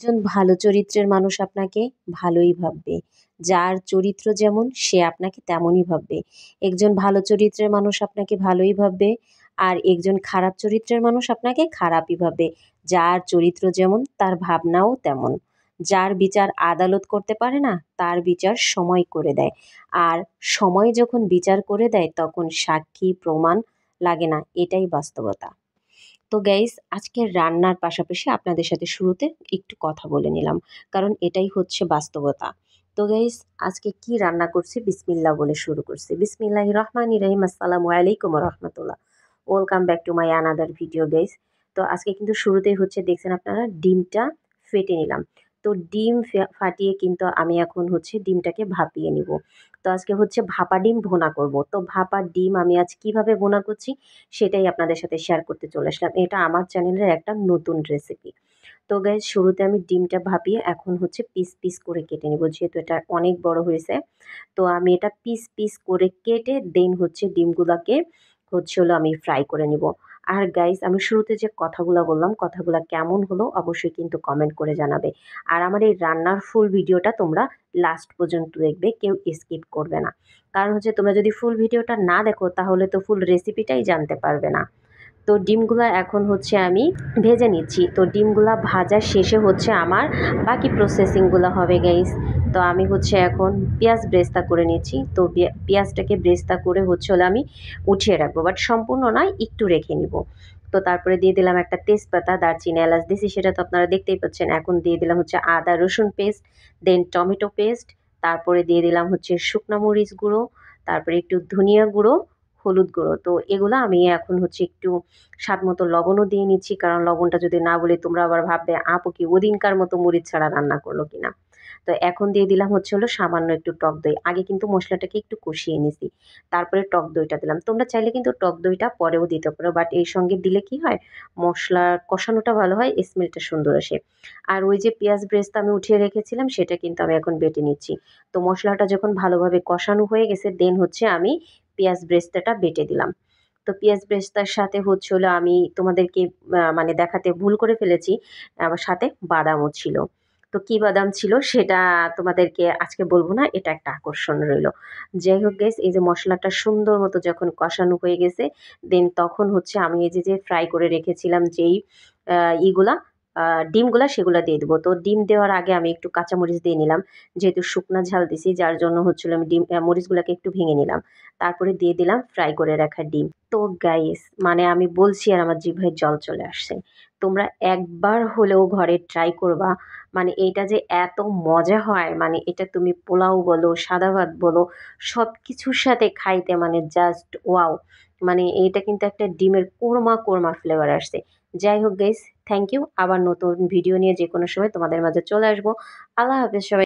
একজন ভালো চরিত্রের মানুষ আপনাকে ভালোই ভাববে। যার চরিত্র যেমন সে আপনাকে তেমনই ভাববে। একজন ভালো চরিত্রের মানুষ আপনাকে ভালোই ভাববে। আর একজন খারাপ চরিত্রের মানুষ আপনাকে খারাপই ভাববে। যার চরিত্র যেমন তার ভাবনাও তেমন। যার বিচার আদালত করতে পারে না তার বিচার সময় করে দেয়। আর সময় যখন বিচার করে দেয় তখন সাক্ষী প্রমাণ লাগে না, এটাই বাস্তবতা। তো গাইস, আজকের রান্নার পাশাপাশি আপনাদের সাথে শুরুতে একটু কথা বলে নিলাম, কারণ এটাই হচ্ছে বাস্তবতা। তো গাইস, আজকে কি রান্না করছি বিসমিল্লাহ বলে শুরু করছি। বিসমিল্লাহির রহমানির রহিম। আসসালামু আলাইকুম ওয়া রাহমাতুল্লাহ। Welcome back to my another video guys. তো আজকে কিন্তু শুরুতেই হচ্ছে দেখছেন আপনারা ডিমটা ফেটে নিলাম। তো ডিম ফাটিয়ে কিন্তু আমি এখন হচ্ছে ডিমটাকে ভাপিয়ে নিব। তো আজকে হচ্ছে ভাপা ডিম ভুনা করব। তো ভাপা ডিম আমি আজ কিভাবে ভুনা করছি সেটাই আপনাদের সাথে শেয়ার করতে চলে আসলাম। এটা আমার চ্যানেলের একটা নতুন রেসিপি। তো গাইজ, শুরুতে আমি ডিমটা ভাপিয়ে এখন হচ্ছে পিস পিস করে কেটে নেব, যেহেতু এটা অনেক বড় হয়েছে। তো আমি এটা পিস পিস করে কেটে দেন হচ্ছে ডিমগুলাকে হচ্ছে হলো আমি ফ্রাই করে নিব। আর গাইজ, আমি শুরুতে যে কথাগুলো বললাম কথাগুলো কেমন হলো অবশ্যই কিন্তু কমেন্ট করে জানাবে। আর আমার এই রান্নার ফুল ভিডিওটা তোমরা লাস্ট পর্যন্ত দেখবে, কেউ স্কিপ করবে না। কারণ হচ্ছে তোমরা যদি ফুল ভিডিওটা না দেখো তাহলে তো ফুল রেসিপিটাই জানতে পারবে না। তো ডিমগুলা এখন হচ্ছে আমি ভেজে নিচ্ছি। তো ডিমগুলা ভাজা শেষে হচ্ছে আমার বাকি প্রসেসিংগুলো হবে গাইস। তো আমি হচ্ছে এখন পেঁয়াজ ব্রেস্তা করে নিচ্ছি। তো পেঁয়াজটাকে ব্রেস্তা করে হচ্ছে হলো আমি উঠিয়ে রাখবো, বাট সম্পূর্ণ নয়, একটু রেখে নিব। তো তারপরে দিয়ে দিলাম একটা তেজপাতা, দারচিনি, এলাচ দিয়েছি, সেটা তো আপনারা দেখতেই পাচ্ছেন। এখন দিয়ে দিলাম হচ্ছে আদা রসুন পেস্ট, দেন টমেটো পেস্ট, তারপরে দিয়ে দিলাম হচ্ছে শুকনো মরিচ গুঁড়ো, তারপরে একটু ধনিয়া গুঁড়ো, হলুদ গুঁড়ো। তো এগুলো আমি এখন হচ্ছে একটু স্বাদ মতো লবণও দিয়ে নিচ্ছি, কারণ লবণটা যদি না বলি তোমরা আবার ভাববে আপু কি ওদিনকার মতো মরিচ ছাড়া রান্না করলো কিনা। তো এখন দিয়ে দিলাম হচ্ছে হলো সামান্য একটু টক দই। আগে কিন্তু মশলাটাকে একটু কষিয়ে নিছি, তারপরে টক দইটা দিলাম। তোমরা চাইলে কিন্তু টক দইটা পরেও দিতে পারো, বাট এই সঙ্গে দিলে কি হয়, মশলা কষানোটা ভালো হয়, স্মেলটা সুন্দর আসে। আর ওই যে পেঁয়াজ ব্রেস্তা আমি উঠিয়ে রেখেছিলাম সেটা কিন্তু আমি এখন বেটে নিচ্ছি। তো মশলাটা যখন ভালোভাবে কষানো হয়ে গেছে দেন হচ্ছে আমি পেঁয়াজ ব্রেস্তাটা বেটে দিলাম। তো পেঁয়াজ ব্রেস্তার সাথে হচ্ছে হলো আমি তোমাদেরকে মানে দেখাতে ভুল করে ফেলেছি, আমার সাথে বাদামও ছিল। তো কি বাদাম ছিল সেটা তোমাদেরকে আজকে বলবো না, এটা একটা আকর্ষণ রইল। যাই হোক গেস, এই যে মশলাটা সুন্দর মতো যখন কষানো হয়ে গেছে দেন তখন হচ্ছে আমি এই যে যে ফ্রাই করে রেখেছিলাম যেই ইগুলা ডিমগুলা সেগুলা দিয়ে দেবো। তো ডিম দেওয়ার আগে আমি একটু কাঁচামরিচ দিয়ে নিলাম, যেহেতু শুকনা ঝাল দিছি যার জন্য হচ্ছিল আমি ডিম মরিচগুলাকে একটু ভেঙে নিলাম। তারপরে দিয়ে দিলাম ফ্রাই করে রাখা ডিম। তো গাইস, মানে আমি বলছি আর আমার জিহ্বায় জল চলে আসছে। তোমরা একবার হলেও ঘরে ট্রাই করবা। মানে এটা যে এত মজা হয়, মানে এটা তুমি পোলাও বলো, সাদা ভাত বলো, সব কিছুর সাথে খাইতে মানে জাস্ট ওয়াও। মানে এটা কিন্তু একটা ডিমের কোরমা কোরমা ফ্লেভার আসছে। যাই হোক গাইস, থ্যাংক ইউ। আবার নতুন ভিডিও নিয়ে যে কোনো সময় তোমাদের মাঝে চলে আসবো। আল্লাহ হাফেজ সবাই।